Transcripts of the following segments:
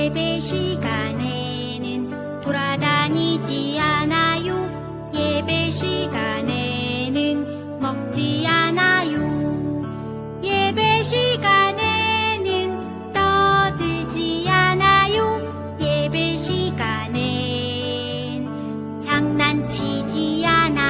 예배 시간에는 돌아다니지 않아요. 예배 시간에는 먹지 않아요. 예배 시간에는 떠들지 않아요. 예배 시간엔 장난치지 않아요.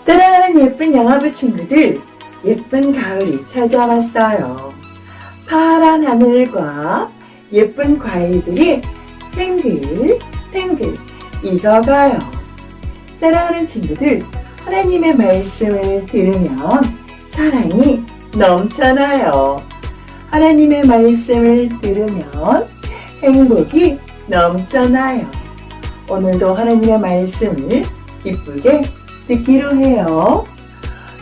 사랑하는 예쁜 영화부 친구들, 예쁜 가을이 찾아왔어요. 파란 하늘과 예쁜 과일들이 탱글탱글 익어가요. 사랑하는 친구들, 하나님의 말씀을 들으면 사랑이 넘쳐나요. 하나님의 말씀을 들으면 행복이 넘쳐나요. 오늘도 하나님의 말씀을 기쁘게 듣기로 해요.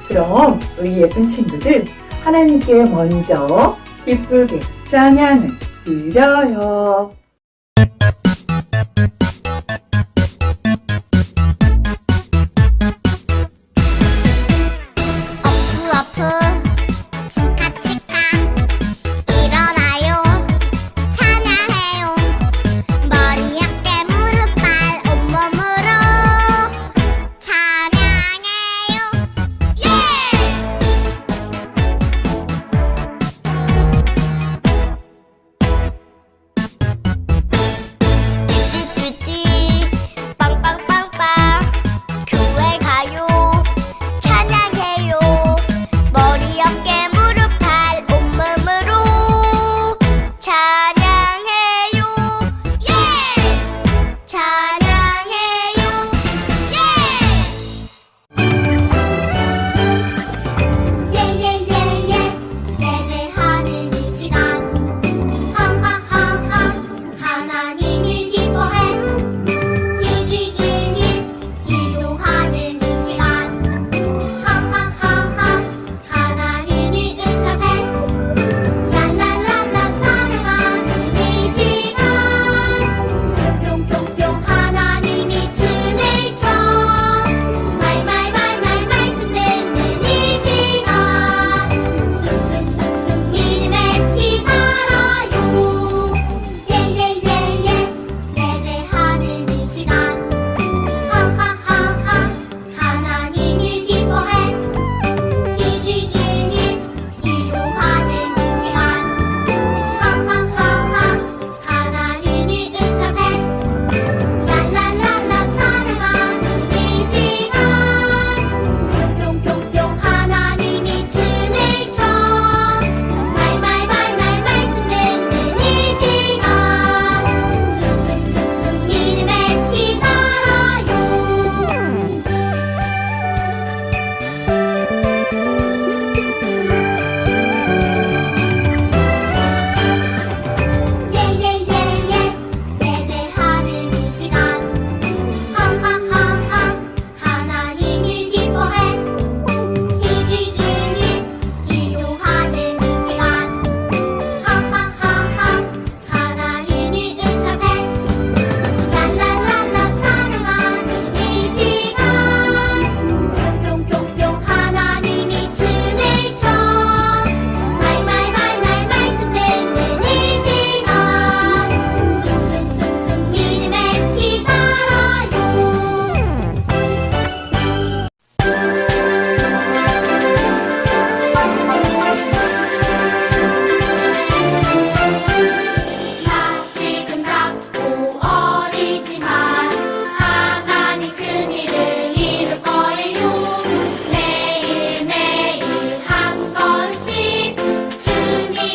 그럼 우리 예쁜 친구들, 하나님께 먼저 기쁘게 찬양을 드려요.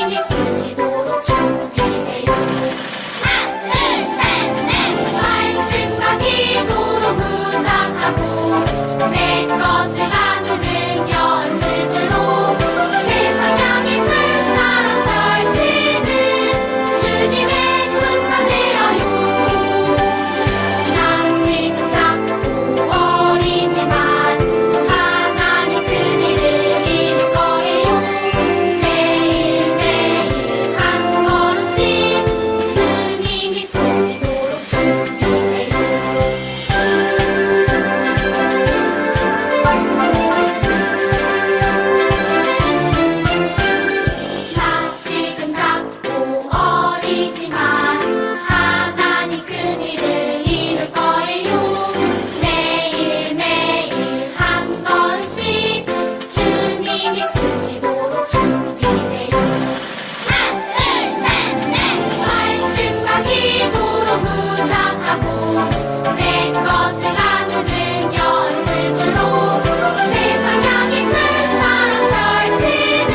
주님이 쓰시도록 준비해요. 하나, 둘, 셋, 넷. 말씀과 기도로 무장하고 내 것을 나누는 연습으로 세상 향해 큰 사랑 펼치는 주님의 군사 되어요. 난 지금 작고 어리지만 하나님 큰 일을 이룰 거예요. 매일매일 한 걸음씩 주님이 쓰시도록 준비해요. 나 지금 작고 어리지만 하나님 큰 일을 이룰 거예요. 매일매일 한 걸음씩 주님이 쓰시도록 준비해요. 하나, 둘, 셋, 넷. 말씀과 기도로 무장하고 내 것을 나누는 연습으로 세상 향해 큰 사랑 펼치는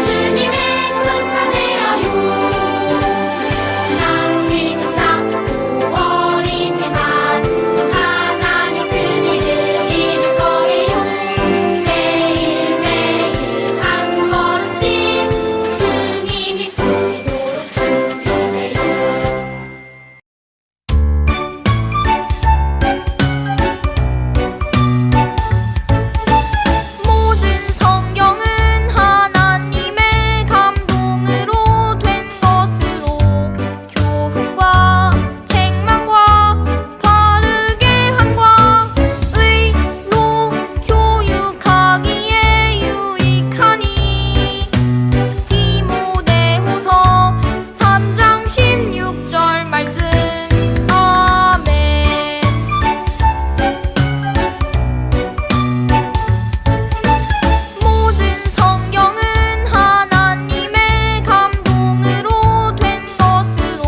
주님의 군사 되어요. 난 지금 작고 어리지만 하나님 큰 일을 이룰 거예요. 매일매일 한 걸음씩 주님이 쓰시도록 준비해요. 모든 성경은 하나님의 감동으로 된 것으로 교훈과 책망과 바르게 함과 의로 교육하기에 유익하니 디모데후서 3장 16절 말씀. 아멘. 모든 성경은 하나님의 감동으로 된 것으로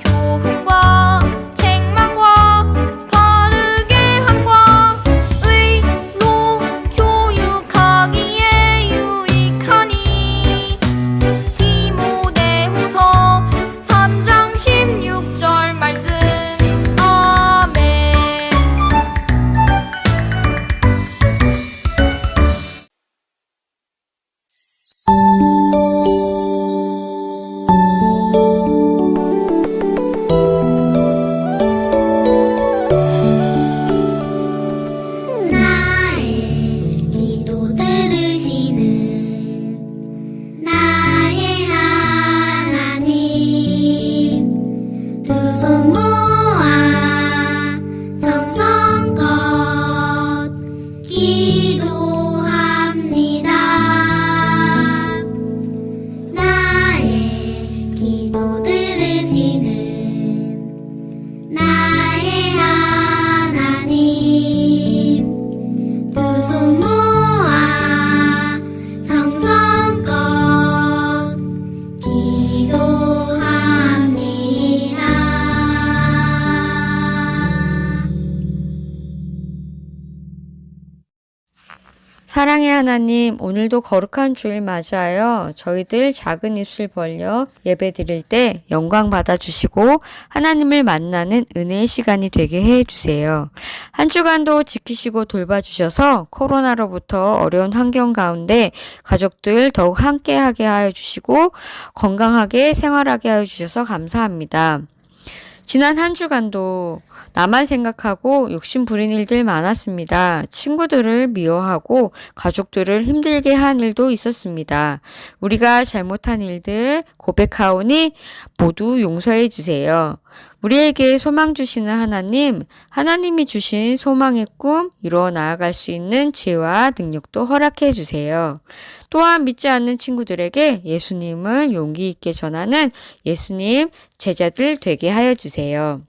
교훈과 책망과 바르게 함과 의로 교육하기에 유익하니 디모데후서 3장 16절 말씀. 아멘. 나의 기도 들으시는 나의 하나님 두 손 모아 정성껏 기도합니다. 나의 기도 들으시는 나의 하나님 두 손 모아 정성껏 기도합니다. 사랑의 하나님, 오늘도 거룩한 주일 맞이하여 저희들 작은 입술 벌려 예배 드릴 때 영광 받아주시고 하나님을 만나는 은혜의 시간이 되게 해주세요. 한 주간도 지키시고 돌봐주셔서 코로나로부터 어려운 환경 가운데 가족들 더욱 함께하게 하여 주시고 건강하게 생활하게 하여 주셔서 감사합니다. 지난 한 주간도 나만 생각하고 욕심 부린 일들 많았습니다. 친구들을 미워하고 가족들을 힘들게 한 일도 있었습니다. 우리가 잘못한 일들 고백하오니 모두 용서해 주세요. 우리에게 소망 주시는 하나님, 하나님이 주신 소망의 꿈 이루어 나아갈 수 있는 지혜와 능력도 허락해 주세요. 또한 믿지 않는 친구들에게 예수님을 용기 있게 전하는 예수님 제자들 되게 하여 주세요.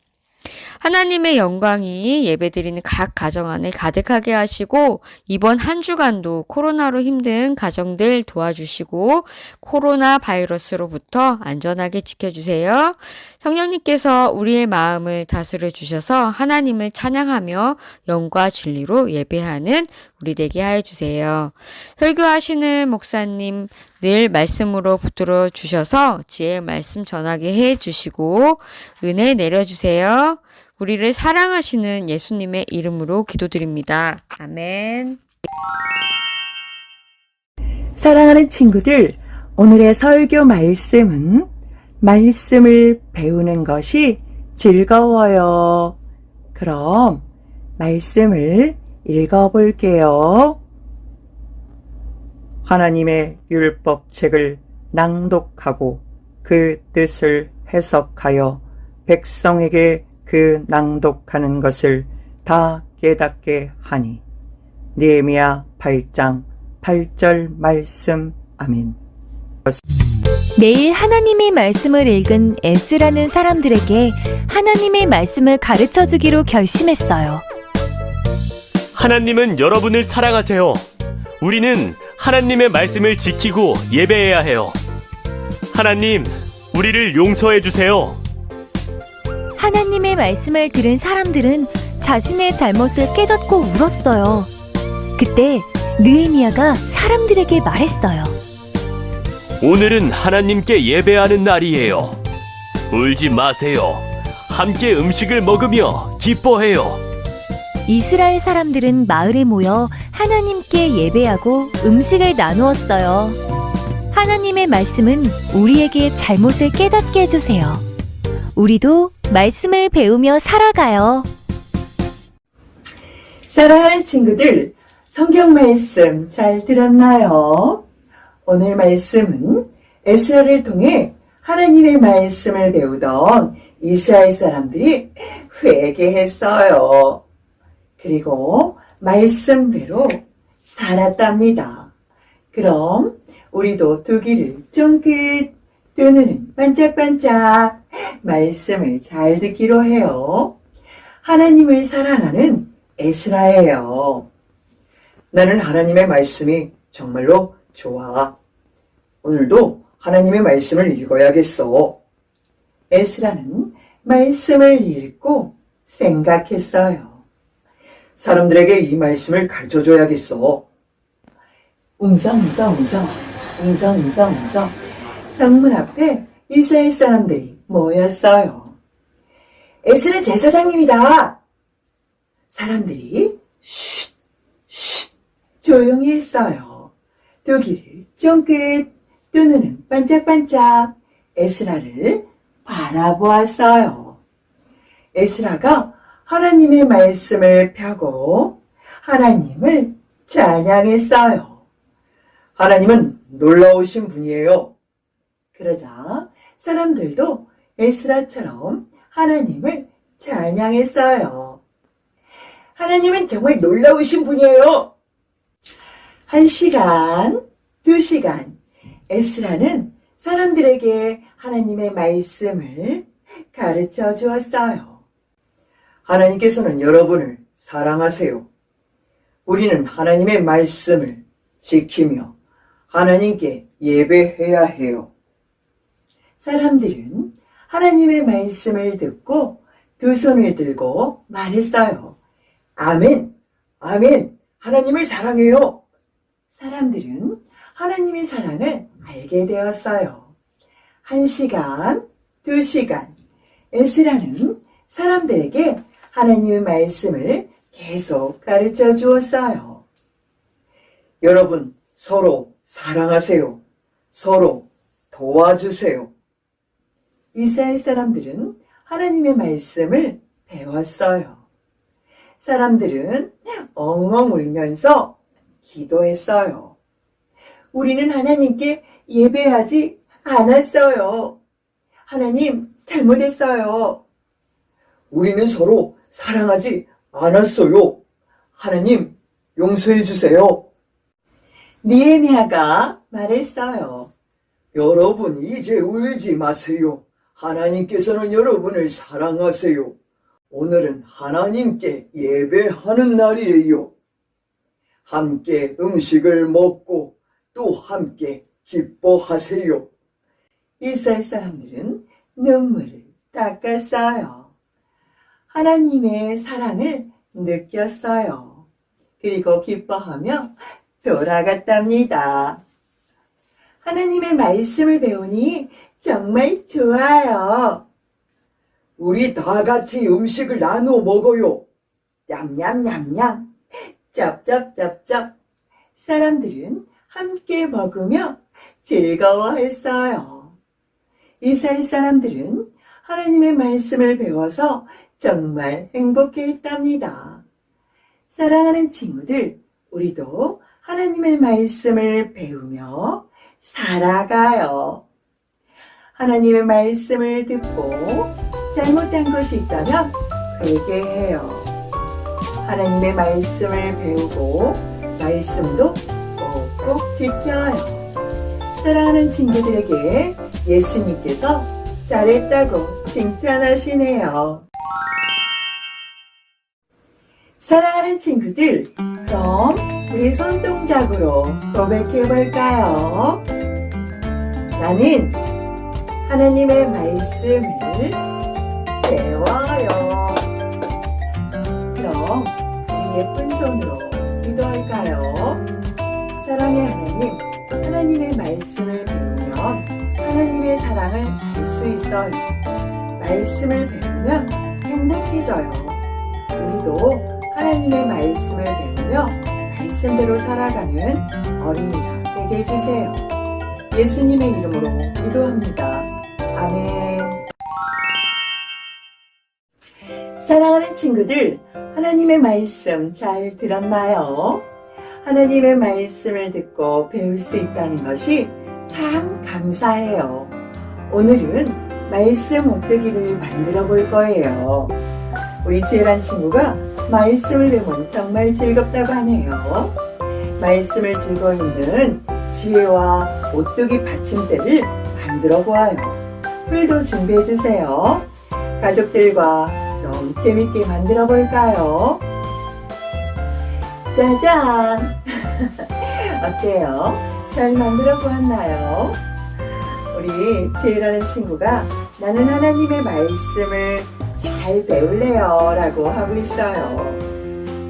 하나님의 영광이 예배드리는 각 가정 안에 가득하게 하시고 이번 한 주간도 코로나로 힘든 가정들 도와주시고 코로나 바이러스로부터 안전하게 지켜주세요. 성령님께서 우리의 마음을 다스려 주셔서 하나님을 찬양하며 영과 진리로 예배하는 우리 되게 하여 주세요. 설교하시는 목사님 늘 말씀으로 붙들어 주셔서 지혜의 말씀 전하게 해 주시고 은혜 내려주세요. 우리를 사랑하시는 예수님의 이름으로 기도드립니다. 아멘. 사랑하는 친구들, 오늘의 설교 말씀은 말씀을 배우는 것이 즐거워요. 그럼 말씀을 읽어볼게요. 하나님의 율법책을 낭독하고 그 뜻을 해석하여 백성에게 그 낭독하는 것을 다 깨닫게 하니. 느헤미야 8장 8절 말씀. 아멘. 매일 하나님의 말씀을 읽은 에스라는 사람들에게 하나님의 말씀을 가르쳐 주기로 결심했어요. 하나님은 여러분을 사랑하세요. 우리는 하나님의 말씀을 지키고 예배해야 해요. 하나님, 우리를 용서해 주세요. 하나님의 말씀을 들은 사람들은 자신의 잘못을 깨닫고 울었어요. 그때 느헤미야가 사람들에게 말했어요. 오늘은 하나님께 예배하는 날이에요. 울지 마세요. 함께 음식을 먹으며 기뻐해요. 이스라엘 사람들은 마을에 모여 하나님께 예배하고 음식을 나누었어요. 하나님의 말씀은 우리에게 잘못을 깨닫게 해주세요. 우리도 말씀을 배우며 살아가요. 사랑하는 친구들, 성경 말씀 잘 들었나요? 오늘 말씀은 에스라를 통해 하나님의 말씀을 배우던 이스라엘 사람들이 회개했어요. 그리고 말씀대로 살았답니다. 그럼 우리도 두 귀를 쫑긋, 두 눈은 반짝반짝 말씀을 잘 듣기로 해요. 하나님을 사랑하는 에스라예요. 나는 하나님의 말씀이 정말로 좋아. 오늘도 하나님의 말씀을 읽어야겠어. 에스라는 말씀을 읽고 생각했어요. 사람들에게 이 말씀을 가르쳐줘야겠어. 웅성웅성웅성, 웅성웅성웅성. 성문 앞에 이스라엘 사람들이 모였어요. 에스라 제사장님이다. 사람들이 쉿, 쉿 조용히 했어요. 두 귀를 쫑긋, 두 눈은 반짝반짝 에스라를 바라보았어요. 에스라가 하나님의 말씀을 펴고 하나님을 찬양했어요. 하나님은 놀라우신 분이에요. 그러자 사람들도 에스라처럼 하나님을 찬양했어요. 하나님은 정말 놀라우신 분이에요. 1시간, 2시간, 에스라는 사람들에게 하나님의 말씀을 가르쳐 주었어요. 하나님께서는 여러분을 사랑하세요. 우리는 하나님의 말씀을 지키며 하나님께 예배해야 해요. 사람들은 하나님의 말씀을 듣고 두 손을 들고 말했어요. 아멘, 아멘, 하나님을 사랑해요. 사람들은 하나님의 사랑을 알게 되었어요. 1시간, 2시간, 에스라는 사람들에게 하나님의 말씀을 계속 가르쳐 주었어요. 여러분, 서로 사랑하세요. 서로 도와주세요. 이스라엘 사람들은 하나님의 말씀을 배웠어요. 사람들은 엉엉 울면서 기도했어요. 우리는 하나님께 예배하지 않았어요. 하나님, 잘못했어요. 우리는 서로 사랑하지 않았어요. 하나님, 용서해 주세요. 느헤미야가 말했어요. 여러분, 이제 울지 마세요. 하나님께서는 여러분을 사랑하세요. 오늘은 하나님께 예배하는 날이에요. 함께 음식을 먹고 또 함께 기뻐하세요. 이스라엘 사람들은 눈물을 닦았어요. 하나님의 사랑을 느꼈어요. 그리고 기뻐하며 돌아갔답니다. 하나님의 말씀을 배우니 정말 좋아요. 우리 다 같이 음식을 나누어 먹어요. 냠냠냠냠, 짭짭짭짭. 사람들은 함께 먹으며 즐거워했어요. 이스라엘 사람들은 하나님의 말씀을 배워서 정말 행복해했답니다. 사랑하는 친구들, 우리도 하나님의 말씀을 배우며 살아가요. 하나님의 말씀을 듣고 잘못한 것이 있다면 회개해요. 하나님의 말씀을 배우고 말씀도 꼭꼭 지켜요. 사랑하는 친구들에게 예수님께서 잘했다고 칭찬하시네요. 사랑하는 친구들, 그럼 우리 손동작으로 고백해 볼까요? 나는 하나님의 말씀을 배워요. 그럼 우리 예쁜 손으로 기도할까요? 사랑의 하나님, 하나님의 말씀을 배우면 하나님의 사랑을 알 수 있어요. 말씀을 배우면 행복해져요. 우리도 하나님의 말씀을 배우며 말씀대로 살아가는 어린이가 되게 해주세요. 예수님의 이름으로 기도합니다. 아멘. 사랑하는 친구들, 하나님의 말씀 잘 들었나요? 하나님의 말씀을 듣고 배울 수 있다는 것이 참 감사해요. 오늘은 말씀 오뜨기를 만들어 볼 거예요. 우리 지혜란 친구가 말씀을 배우면 정말 즐겁다고 하네요. 말씀을 들고 있는 지혜와 오뜨기 받침대를 만들어 보아요. 풀도 준비해 주세요. 가족들과 너무 재밌게 만들어 볼까요? 짜잔! 어때요? 잘 만들어 보았나요? 우리 지혜라는 친구가 나는 하나님의 말씀을 잘 배울래요 라고 하고 있어요.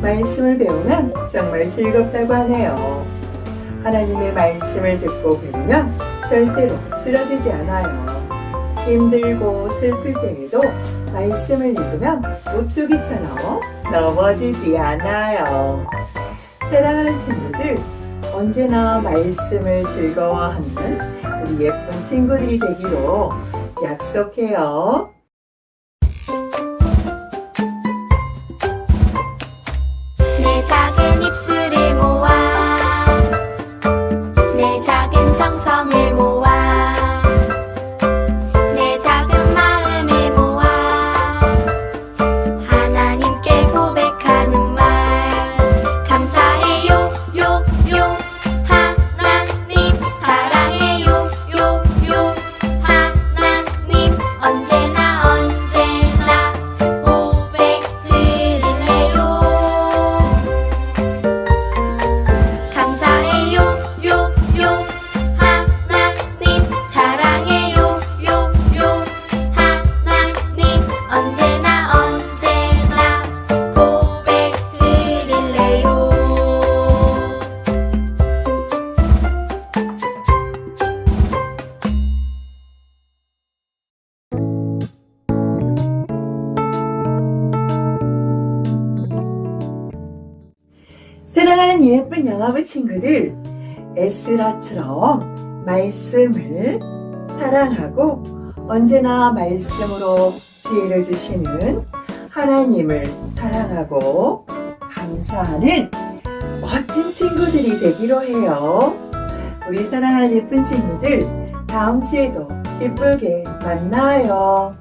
말씀을 배우면 정말 즐겁다고 하네요. 하나님의 말씀을 듣고 배우면 절대로 쓰러지지 않아요. 힘들고 슬플 때에도 말씀을 읽으면 오뚜기처럼 넘어지지 않아요. 사랑하는 친구들, 언제나 말씀을 즐거워하는 우리 예쁜 친구들이 되기로 약속해요. 내 작은 입술을 모아 내 작은 정성을 모아 내 작은 마음을 모아 하나님께 고백하는 말 감사해요 요요 하나님 사랑해요 요요 하나님 언제나 고백 드릴래요 감사해요 요요 하나님 사랑해요 요요 하나님 언제나 고백 드릴래요. 사랑하는 예쁜 영화부 친구들, 에스라처럼 말씀을 사랑하고 언제나 말씀으로 지혜를 주시는 하나님을 사랑하고 감사하는 멋진 친구들이 되기로 해요. 우리 사랑하는 예쁜 친구들, 다음 주에도 예쁘게 만나요.